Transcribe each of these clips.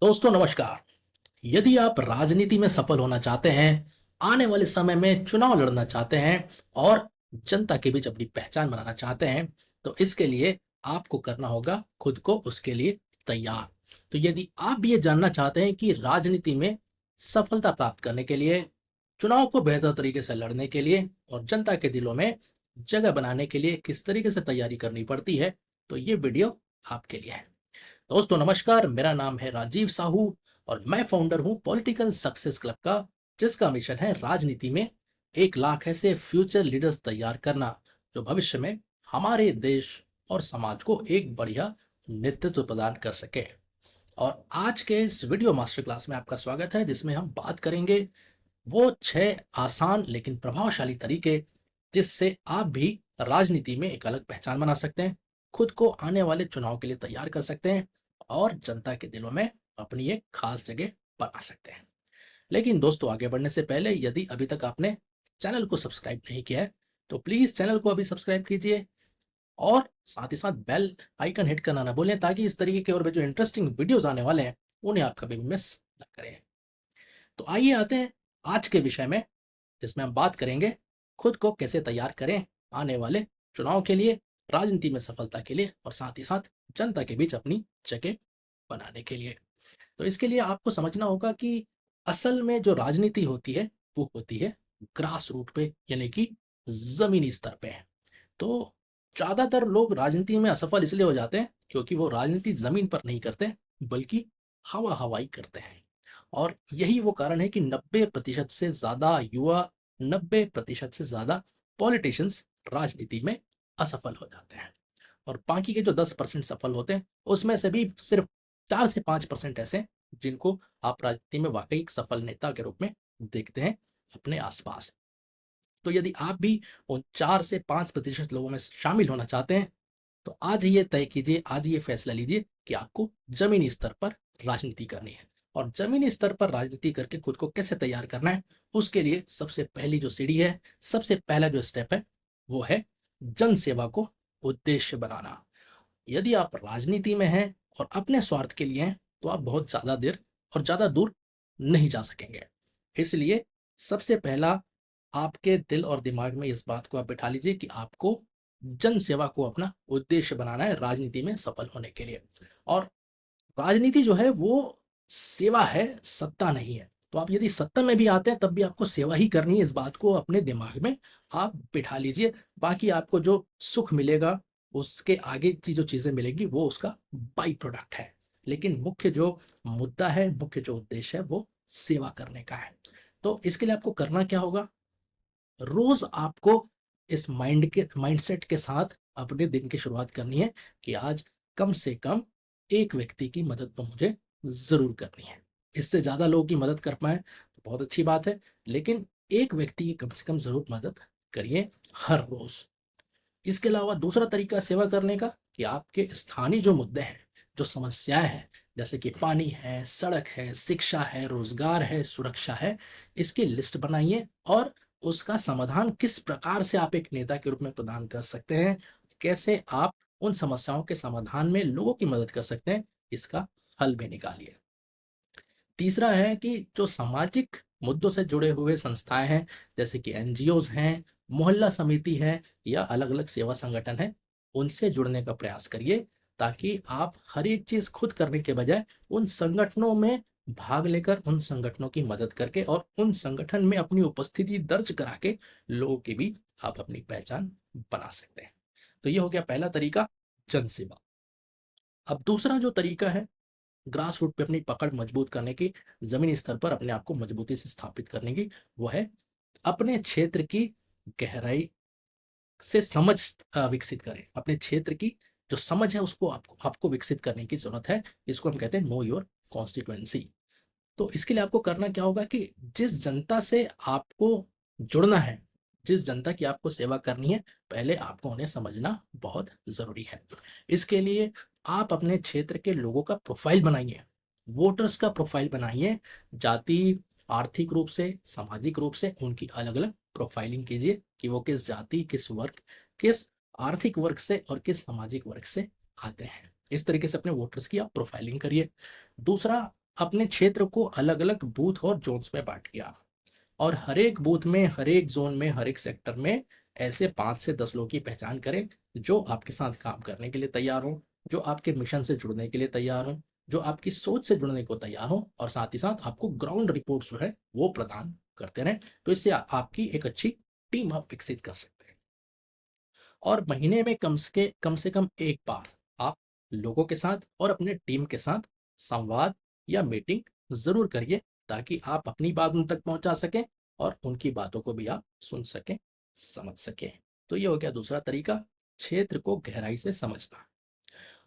दोस्तों नमस्कार। यदि आप राजनीति में सफल होना चाहते हैं, आने वाले समय में चुनाव लड़ना चाहते हैं और जनता के बीच अपनी पहचान बनाना चाहते हैं, तो इसके लिए आपको करना होगा खुद को उसके लिए तैयार। तो यदि आप भी ये जानना चाहते हैं कि राजनीति में सफलता प्राप्त करने के लिए, चुनाव को बेहतर तरीके से लड़ने के लिए और जनता के दिलों में जगह बनाने के लिए किस तरीके से तैयारी करनी पड़ती है, तो ये वीडियो आपके लिए है। दोस्तों नमस्कार, मेरा नाम है राजीव साहू और मैं फाउंडर हूं पॉलिटिकल सक्सेस क्लब का, जिसका मिशन है राजनीति में 1 लाख ऐसे फ्यूचर लीडर्स तैयार करना जो भविष्य में हमारे देश और समाज को एक बढ़िया नेतृत्व प्रदान कर सके। और आज के इस वीडियो मास्टर क्लास में आपका स्वागत है, जिसमें हम बात करेंगे वो 6 आसान लेकिन प्रभावशाली तरीके जिससे आप भी राजनीति में एक अलग पहचान बना सकते हैं, खुद को आने वाले चुनाव के लिए तैयार कर सकते हैं और जनता के दिलों में अपनी एक खास जगह बना सकते हैं। लेकिन दोस्तों, आगे बढ़ने से पहले यदि अभी तक आपने चैनल को सब्सक्राइब नहीं किया है, तो प्लीज़ चैनल को अभी सब्सक्राइब कीजिए और साथ ही साथ बेल आइकन हिट करना ना भूलें, ताकि इस तरीके के और भी जो इंटरेस्टिंग वीडियोज़ आने वाले हैं, उन्हें आप कभी भी मिस ना करें। तो आइए आते हैं आज के विषय में, जिसमें हम बात करेंगे खुद को कैसे तैयार करें आने वाले चुनाव के लिए, राजनीति में सफलता के लिए और साथ ही साथ जनता के बीच अपनी जगह बनाने के लिए। तो इसके लिए आपको समझना होगा कि असल में जो राजनीति होती है वो होती है ग्रास रूट पे, यानी कि जमीनी स्तर पे है। तो ज्यादातर लोग राजनीति में असफल इसलिए हो जाते हैं क्योंकि वो राजनीति जमीन पर नहीं करते, बल्कि हवा हवाई करते हैं। और यही वो कारण है कि 90% से ज्यादा युवा, 90% से ज्यादा पॉलिटिशियंस राजनीति में असफल हो जाते हैं। और बाकी के जो 10% सफल होते हैं, उसमें से भी सिर्फ 4 से 5% ऐसे हैं जिनको आप राजनीति में वाकई एक सफल नेता के रूप में देखते हैं अपने आसपास। तो यदि आप भी उन 4 से 5% लोगों में शामिल होना चाहते हैं, तो आज ही ये तय कीजिए, आज ही ये फैसला लीजिए कि आपको जमीनी स्तर पर राजनीति करनी है। और जमीनी स्तर पर राजनीति करके खुद को कैसे तैयार करना है, उसके लिए सबसे पहली जो सीढ़ी है, सबसे पहला जो स्टेप है, वो है जन सेवा को उद्देश्य बनाना। यदि आप राजनीति में हैं और अपने स्वार्थ के लिए हैं, तो आप बहुत ज़्यादा देर और ज़्यादा दूर नहीं जा सकेंगे। इसलिए सबसे पहला आपके दिल और दिमाग में इस बात को आप बिठा लीजिए कि आपको जन सेवा को अपना उद्देश्य बनाना है राजनीति में सफल होने के लिए। और राजनीति जो है वो सेवा है, सत्ता नहीं है। तो आप यदि सत्ता में भी आते हैं, तब भी आपको सेवा ही करनी है, इस बात को अपने दिमाग में आप बिठा लीजिए। बाकी आपको जो सुख मिलेगा, उसके आगे की जो चीजें मिलेंगी, वो उसका बाई प्रोडक्ट है। लेकिन मुख्य जो मुद्दा है, मुख्य जो उद्देश्य है, वो सेवा करने का है। तो इसके लिए आपको करना क्या होगा? रोज आपको इस माइंडसेट के साथ अपने दिन की शुरुआत करनी है कि आज कम से कम एक व्यक्ति की मदद तो मुझे जरूर करनी है। इससे ज्यादा लोगों की मदद कर पाए तो बहुत अच्छी बात है, लेकिन एक व्यक्ति की कम से कम जरूर मदद करिए हर रोज। इसके अलावा दूसरा तरीका सेवा करने का कि आपके स्थानीय जो मुद्दे हैं, जो समस्याएं हैं, जैसे कि पानी है, सड़क है, शिक्षा है, रोजगार है, सुरक्षा है, इसकी लिस्ट बनाइए और उसका समाधान किस प्रकार से आप एक नेता के रूप में प्रदान कर सकते हैं, कैसे आप उन समस्याओं के समाधान में लोगों की मदद कर सकते हैं, इसका हल भी निकालिए। तीसरा है कि जो सामाजिक मुद्दों से जुड़े हुए संस्थाएं हैं, जैसे कि एनजीओज हैं, मोहल्ला समिति है या अलग अलग सेवा संगठन है, उनसे जुड़ने का प्रयास करिए, ताकि आप हर एक चीज खुद करने के बजाय उन संगठनों में भाग लेकर, उन संगठनों की मदद करके और उन संगठन में अपनी उपस्थिति दर्ज करा के लोगों के बीच आप अपनी पहचान बना सकते हैं। तो ये हो गया पहला तरीका, जन सेवा। अब दूसरा जो तरीका है ग्रास रूट पे अपनी पकड़ मजबूत करने की, जमीनी स्तर पर अपने आप को मजबूती से स्थापित करने की, वो है अपने क्षेत्र की गहराई से समझ विकसित करें। अपने क्षेत्र की जो समझ है, उसको आपको आपको विकसित करने की जरूरत है। इसको हम कहते हैं नो योर कॉन्स्टिट्यूएंसी। तो इसके लिए आपको करना क्या होगा कि जिस जनता से आपको जुड़ना है, जिस जनता की आपको सेवा करनी है, पहले आपको उन्हें समझना बहुत जरूरी है। इसके लिए आप अपने क्षेत्र के लोगों का प्रोफाइल बनाइए, वोटर्स का प्रोफाइल बनाइए। जाति, आर्थिक रूप से, सामाजिक रूप से उनकी अलग अलग प्रोफाइलिंग कीजिए कि वो किस जाति, किस वर्ग, किस आर्थिक वर्ग से और किस सामाजिक वर्ग से आते हैं। इस तरीके से अपने वोटर्स की आप प्रोफाइलिंग करिए। दूसरा, अपने क्षेत्र को अलग अलग बूथ और जोन्स में बांट दिया, और हर एक बूथ में, हर एक जोन में, हर एक सेक्टर में ऐसे 5 से 10 लोगों की पहचान करें जो आपके साथ काम करने के लिए तैयार हो, जो आपके मिशन से जुड़ने के लिए तैयार हो, जो आपकी सोच से जुड़ने को तैयार हो, और साथ ही साथ आपको ग्राउंड रिपोर्ट जो है वो प्रदान करते रहें। तो इससे आपकी एक अच्छी टीम आप विकसित कर सकते हैं। और महीने में कम से कम एक बार आप लोगों के साथ और अपने टीम के साथ संवाद या मीटिंग जरूर करिए, ताकि आप अपनी बात उन तक पहुंचा सकें और उनकी बातों को भी आप सुन सकें, समझ सकें। तो ये हो गया दूसरा तरीका, क्षेत्र को गहराई से समझना।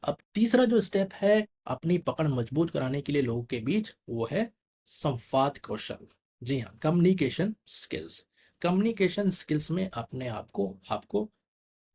अब तीसरा जो स्टेप है अपनी पकड़ मजबूत कराने के लिए लोगों के बीच, वो है संवाद कौशल। जी हाँ, कम्युनिकेशन स्किल्स। कम्युनिकेशन स्किल्स में अपने आप को आपको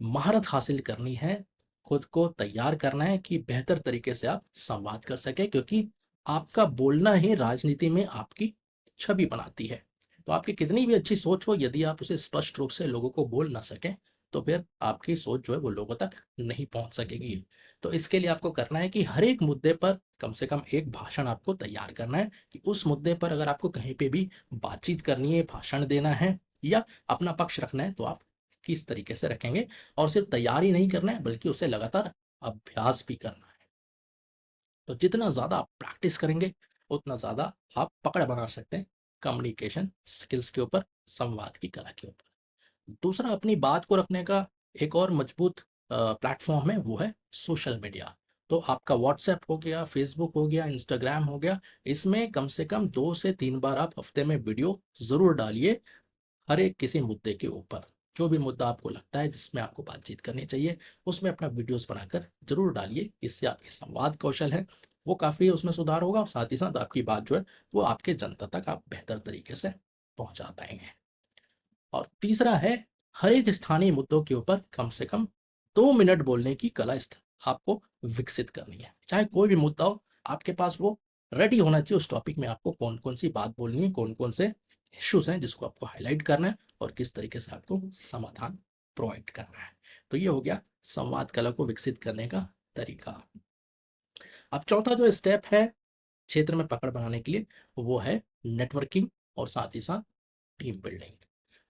महारत हासिल करनी है, खुद को तैयार करना है कि बेहतर तरीके से आप संवाद कर सकें, क्योंकि आपका बोलना ही राजनीति में आपकी छवि बनाती है। तो आपकी कितनी भी अच्छी सोच हो, यदि आप उसे स्पष्ट रूप से लोगों को बोल ना सकें, तो फिर आपकी सोच जो है वो लोगों तक नहीं पहुंच सकेगी। तो इसके लिए आपको करना है कि हर एक मुद्दे पर कम से कम एक भाषण आपको तैयार करना है, कि उस मुद्दे पर अगर आपको कहीं पे भी बातचीत करनी है, भाषण देना है या अपना पक्ष रखना है, तो आप किस तरीके से रखेंगे। और सिर्फ तैयार ही नहीं करना है, बल्कि उसे लगातार अभ्यास भी करना है। तो जितना ज़्यादा आप प्रैक्टिस करेंगे, उतना ज़्यादा आप पकड़ बना सकते हैं कम्युनिकेशन स्किल्स के ऊपर, संवाद की कला के ऊपर। दूसरा अपनी बात को रखने का एक और मजबूत प्लेटफॉर्म है, वो है सोशल मीडिया। तो आपका व्हाट्सएप हो गया, फेसबुक हो गया, इंस्टाग्राम हो गया, इसमें कम से कम 2 से 3 बार आप हफ्ते में वीडियो ज़रूर डालिए, हर एक किसी मुद्दे के ऊपर। जो भी मुद्दा आपको लगता है जिसमें आपको बातचीत करनी चाहिए, उसमें अपना वीडियोस बनाकर जरूर डालिए। इससे आपके संवाद कौशल है वो काफ़ी उसमें सुधार होगा, और साथ ही साथ आपकी बात जो है वो आपके जनता तक आप बेहतर तरीके से पहुंचा पाएंगे। और तीसरा है हर एक स्थानीय मुद्दों के ऊपर कम से कम 2 मिनट बोलने की कला आपको विकसित करनी है। चाहे कोई भी मुद्दा हो, आपके पास वो रेडी होना चाहिए उस टॉपिक में, आपको कौन कौन सी बात बोलनी है, कौन कौन से इश्यूज हैं जिसको आपको हाईलाइट करना है, और किस तरीके से आपको समाधान प्रोवाइड करना है। तो ये हो गया संवाद कला को विकसित करने का तरीका। अब चौथा जो स्टेप है क्षेत्र में पकड़ बनाने के लिए, वो है नेटवर्किंग और साथ ही साथ टीम बिल्डिंग।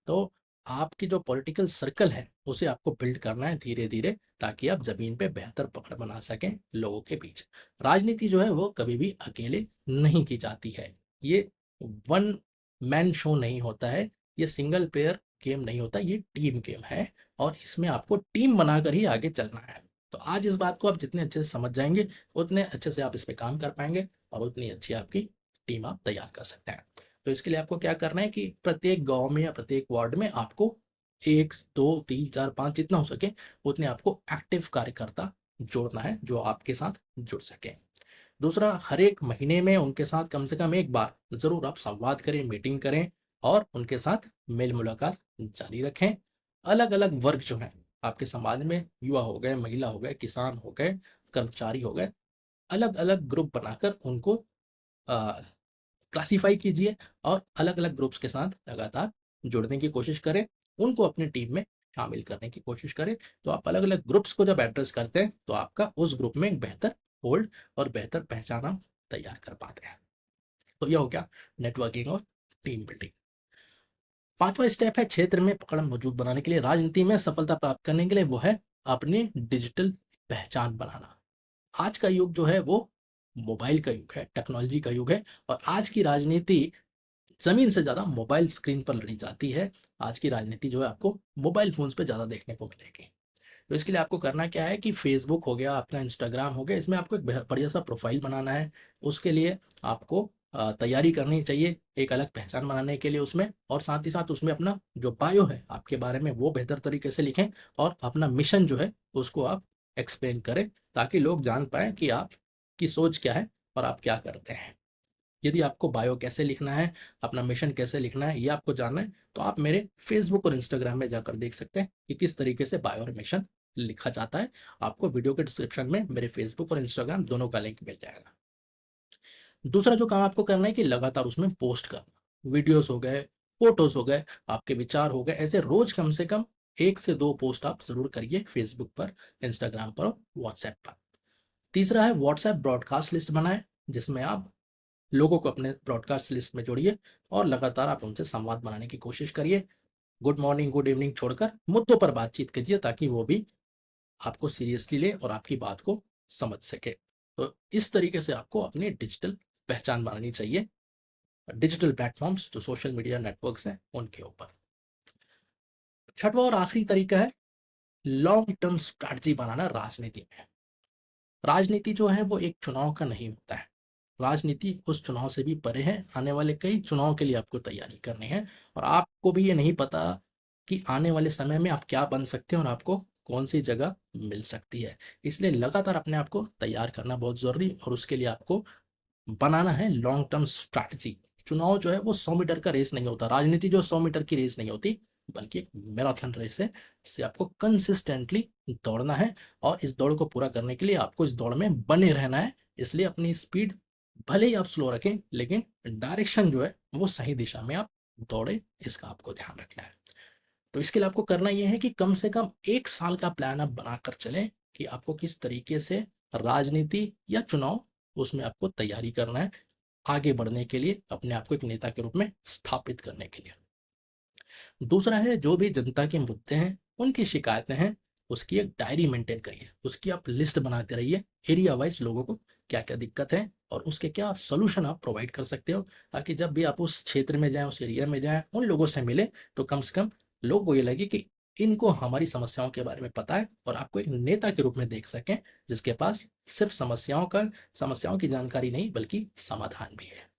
तो आपकी जो पॉलिटिकल सर्कल है उसे आपको बिल्ड करना है धीरे धीरे, ताकि आप जमीन पे बेहतर पकड़ बना सकें लोगों के बीच। राजनीति जो है वो कभी भी अकेले नहीं की जाती है, ये वन मैन शो नहीं होता है, ये सिंगल प्लेयर गेम नहीं होता, ये टीम गेम है, और इसमें आपको टीम बनाकर ही आगे चलना है। तो आज इस बात को आप जितने अच्छे से समझ जाएंगे, उतने अच्छे से आप इस पे काम कर पाएंगे, और उतनी अच्छी आपकी टीम आप तैयार कर सकते हैं। तो इसके लिए आपको क्या करना है कि प्रत्येक गांव में या प्रत्येक वार्ड में आपको 1 2 3 4 5 जितना हो सके उतने आपको एक्टिव कार्यकर्ता जोड़ना है, जो आपके साथ जुड़ सके। दूसरा, हर एक महीने में उनके साथ कम से कम एक बार जरूर आप संवाद करें, मीटिंग करें, और उनके साथ मेल मुलाकात जारी रखें। अलग अलग वर्ग जो हैं आपके समाज में, युवा हो गए, महिला हो गए, किसान हो गए, कर्मचारी हो गए, अलग अलग ग्रुप बनाकर उनको क्लासीफाई कीजिए, और अलग अलग ग्रुप्स के साथ लगातार जुड़ने की कोशिश करें, उनको अपनी टीम में शामिल करने की कोशिश करें। तो आप अलग अलग ग्रुप्स को जब एड्रेस करते हैं, तो आपका उस ग्रुप में एक बेहतर होल्ड और बेहतर पहचान आप तैयार कर पाते हैं। तो यह हो गया नेटवर्किंग और टीम बिल्डिंग। पांचवा स्टेप है क्षेत्र में पकड़ मजबूत बनाने के लिए, राजनीति में सफलता प्राप्त करने के लिए, वो है अपनी डिजिटल पहचान बनाना। आज का युग जो है वो मोबाइल का युग है, टेक्नोलॉजी का युग है, और आज की राजनीति जमीन से ज्यादा मोबाइल स्क्रीन पर लड़ी जाती है। आज की राजनीति जो है आपको मोबाइल फोन्स पे ज्यादा देखने को मिलेगी। तो इसके लिए आपको करना क्या है कि फेसबुक हो गया, अपना इंस्टाग्राम हो गया, इसमें आपको एक बढ़िया सा प्रोफाइल बनाना है। उसके लिए आपको तैयारी करनी चाहिए एक अलग पहचान बनाने के लिए उसमें, और साथ ही साथ उसमें अपना जो बायो है आपके बारे में वो बेहतर तरीके से लिखें, और अपना मिशन जो है उसको आप एक्सप्लेन करें, ताकि लोग जान पाएं कि आपकी सोच क्या है और आप क्या करते हैं। यदि आपको बायो कैसे लिखना है, अपना मिशन कैसे लिखना है, ये आपको जानना है, तो आप मेरे फेसबुक और इंस्टाग्राम में जाकर देख सकते हैं कि किस तरीके से बायो और मिशन लिखा जाता है। आपको वीडियो के डिस्क्रिप्शन में मेरे फेसबुक और इंस्टाग्राम दोनों का लिंक मिल जाएगा। दूसरा जो काम आपको करना है कि लगातार उसमें पोस्ट करना, वीडियोस हो गए, फोटोज हो गए, आपके विचार हो गए, ऐसे रोज कम से कम 1 से 2 पोस्ट आप जरूर करिए फेसबुक पर, इंस्टाग्राम पर और व्हाट्सएप पर। तीसरा है व्हाट्सएप ब्रॉडकास्ट लिस्ट बनाए, जिसमें आप लोगों को अपने ब्रॉडकास्ट लिस्ट में जोड़िए और लगातार आप उनसे संवाद बनाने की कोशिश करिए। गुड मॉर्निंग, गुड इवनिंग छोड़कर मुद्दों पर बातचीत कीजिए ताकि वो भी आपको सीरियसली ले और आपकी बात को समझ सके। तो इस तरीके से आपको अपनी डिजिटल पहचान बनानी चाहिए, डिजिटल प्लेटफॉर्म्स जो सोशल मीडिया नेटवर्क्स हैं उनके ऊपर। छठवां और आखिरी तरीका है लॉन्ग टर्म स्ट्रैटेजी बनाना राजनीति में। राजनीति जो है वो एक चुनाव का नहीं होता है। राजनीति उस चुनाव से भी परे है। आने वाले कई चुनाव के लिए आपको तैयारी करनी है और आपको भी ये नहीं पता कि आने वाले समय में आप क्या बन सकते हैं और आपको कौन सी जगह मिल सकती है। इसलिए लगातार अपने आप को तैयार करना बहुत ज़रूरी और उसके लिए आपको बनाना है लॉन्ग टर्म स्ट्रैटेजी। चुनाव जो है वो 100 मीटर का रेस नहीं होता। राजनीति जो 100 मीटर की रेस नहीं होती बल्कि एक मैराथन रेस है जिससे आपको कंसिस्टेंटली दौड़ना है और इस दौड़ को पूरा करने के लिए आपको इस दौड़ में बने रहना है। इसलिए अपनी स्पीड भले ही आप स्लो रखें लेकिन डायरेक्शन जो है वो सही दिशा में आप दौड़े, इसका आपको ध्यान रखना है। तो इसके लिए आपको करना ये है कि कम से कम 1 साल का प्लान आप बनाकर चलें कि आपको किस तरीके से राजनीति या चुनाव उसमें आपको तैयारी करना है, आगे बढ़ने के लिए, अपने आप को एक नेता के रूप में स्थापित करने के लिए। दूसरा है जो भी जनता के मुद्दे हैं, उनकी शिकायतें हैं, उसकी एक डायरी मेंटेन करिए, उसकी आप लिस्ट बनाते रहिए, एरिया वाइज लोगों को क्या-क्या दिक्कत है और उसके क्या सॉल्यूशन आप प्रोवाइड कर सकते हो, ताकि जब भी आप उस क्षेत्र में जाएँ, उस एरिया में जाएँ, उन लोगों से मिलें, तो कम से कम लोगों को ये लगे कि इनको हमारी समस्याओं के बारे में पता है और आपको एक नेता के रूप में देख सकें, जिसके पास सिर्फ समस्याओं की जानकारी नहीं बल्कि समाधान भी है।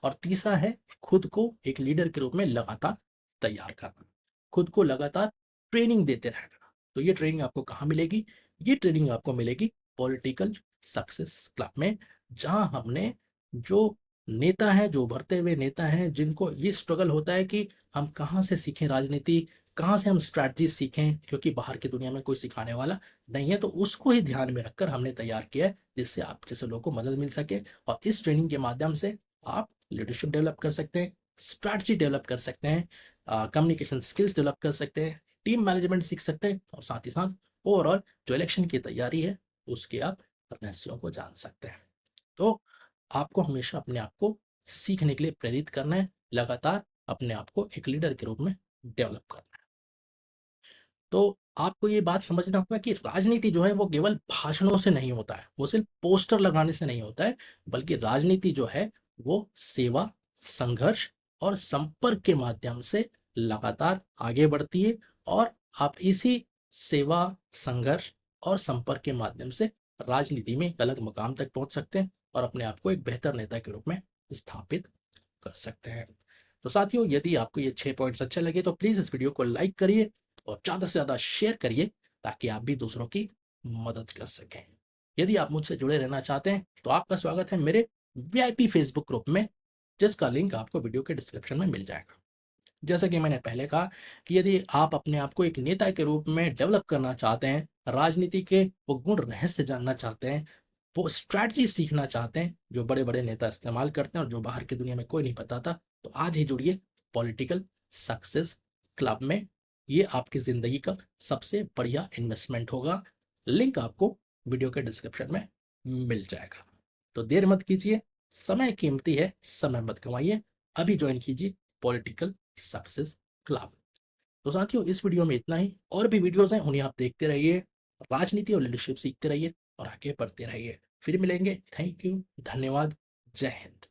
और तीसरा है खुद को एक लीडर के रूप में लगातार तैयार करना, खुद को लगातार ट्रेनिंग देते रहना। तो ये ट्रेनिंग आपको कहाँ मिलेगी? ये ट्रेनिंग आपको मिलेगी पॉलिटिकल सक्सेस क्लब में, जहाँ हमने जो नेता हैं, जो उभरते हुए नेता हैं, जिनको ये स्ट्रगल होता है कि हम कहाँ से सीखें राजनीति, कहाँ से हम स्ट्रैटेजी सीखें, क्योंकि बाहर की दुनिया में कोई सिखाने वाला नहीं है, तो उसको ही ध्यान में रखकर हमने तैयार किया है, जिससे आप जैसे लोगों को मदद मिल सके। और इस ट्रेनिंग के माध्यम से आप लीडरशिप डेवलप कर सकते हैं, स्ट्रैटेजी डेवलप कर सकते हैं, कम्युनिकेशन स्किल्स डेवलप कर सकते हैं, टीम मैनेजमेंट सीख सकते हैं और साथ ही साथ ओवरऑल जो इलेक्शन की तैयारी है उसके आप रहस्यों को जान सकते हैं। तो आपको हमेशा अपने आप को सीखने के लिए प्रेरित करना है, लगातार अपने आप को एक लीडर के रूप में डेवलप करना है। तो आपको ये बात समझना होगा कि राजनीति जो है वो केवल भाषणों से नहीं होता है, वो सिर्फ पोस्टर लगाने से नहीं होता है, बल्कि राजनीति जो है वो सेवा, संघर्ष और संपर्क के माध्यम से लगातार आगे बढ़ती है और आप इसी सेवा, संघर्ष और संपर्क के माध्यम से राजनीति में एक अलग मुकाम तक पहुंच सकते हैं और अपने आप को एक बेहतर नेता के रूप में स्थापित कर सकते हैं। तो साथियों, यदि आपको ये 6 पॉइंट्स अच्छे लगे तो प्लीज़ इस वीडियो को लाइक करिए और ज़्यादा से ज़्यादा शेयर करिए ताकि आप भी दूसरों की मदद कर सकें। यदि आप मुझसे जुड़े रहना चाहते हैं तो आपका स्वागत है मेरे वीआईपी फेसबुक ग्रुप में, जिसका लिंक आपको वीडियो के डिस्क्रिप्शन में मिल जाएगा। जैसा कि मैंने पहले कहा कि यदि आप अपने आप को एक नेता के रूप में डेवलप करना चाहते हैं, राजनीति के वो गुण रहस्य जानना चाहते हैं, वो स्ट्रैटेजी सीखना चाहते हैं जो बड़े-बड़े नेता इस्तेमाल करते हैं और जो बाहर की दुनिया में कोई नहीं बताता, तो आज ही जुड़िए पॉलिटिकल सक्सेस क्लब में। ये आपकी ज़िंदगी का सबसे बढ़िया इन्वेस्टमेंट होगा। लिंक आपको वीडियो के डिस्क्रिप्शन में मिल जाएगा। तो देर मत कीजिए, समय कीमती है, समय मत गंवाइए। अभी जॉइन कीजिए पॉलिटिकल सक्सेस क्लब। तो साथियों, इस वीडियो में इतना ही। और भी वीडियोस हैं, उन्हें आप देखते रहिए, राजनीति और लीडरशिप सीखते रहिए और आगे बढ़ते रहिए। फिर मिलेंगे। थैंक यू, धन्यवाद, जय हिंद।